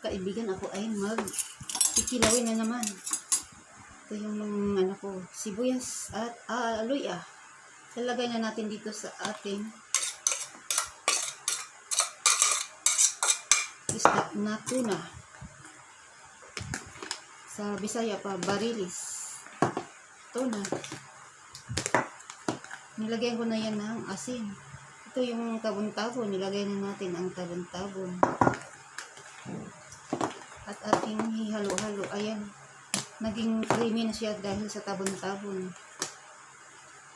kaibigan, ako ay kikilawin na naman. Ito yung mga ko, sibuyas at luya. Lalagay na natin dito sa ating isda na tuna. Sa Bisaya pa, barilis. Tuna. Nilagyan ko na yan ng asin. Ito yung tabon-tabon. Nilagay na natin ang tabon-tabon. At ating hihalo-halo. Ayan. Naging creamy na siya dahil sa tabon-tabon.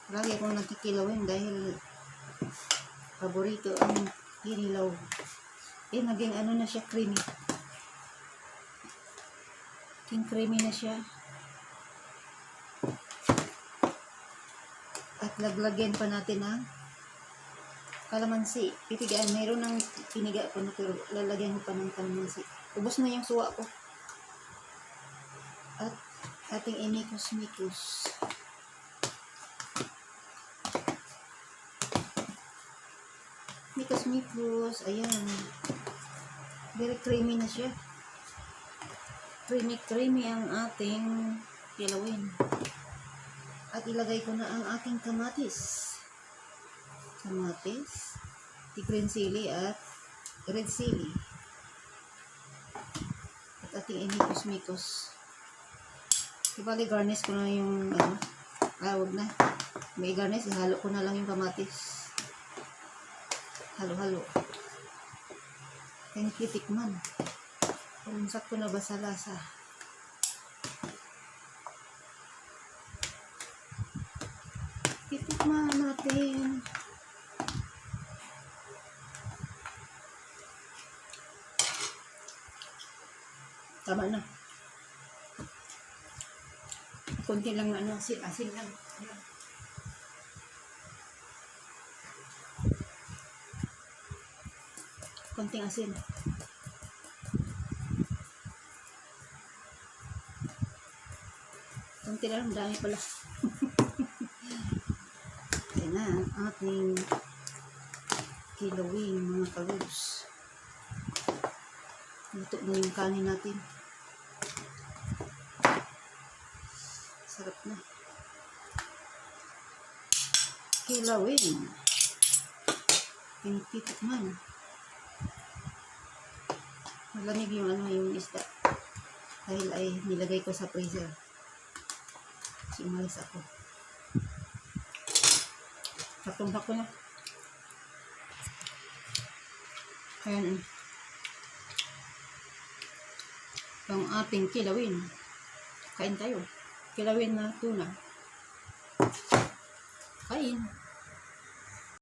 Lagi akong nagkikilawin dahil paborito ang hinilaw. Naging ano na siya, creamy. Naging creamy na siya. At laglagyan pa natin ng kalamansi. Pipigaan. Mayroon ng piniga ko na pero lalagyan ko pa ng kalamansi. Ubos na yung suwa ko. At ating imikos-mikos. Mikos-mikos. Ayan. Very creamy na siya. Creamy ang ating kilawin. At ilagay ko na ang aking kamatis. Green chili at red chili. At ating imikos-mikos. Ibali garnish ko na yung wag na. May garnish, ihalo ko na lang yung kamatis. Halo-halo. Thank you, tikman. Kung sakto na ba sa lasa. Titikman natin. Tama na. Kunti lang na asin lang. Ayan. Konting asin. Konti lang, dami pala. Ayan na ang ating kilawin, mga kalubs. Luto na yung kanin natin. Sarap na. Kilawin. Titikman. Malamig yung isda. Dahil ay nilagay ko sa freezer. Kasi umalis ako. Sakong-sakto na. Ayan. Ang ating kilawin. Kain tayo. Kilawin na tuna. Kain.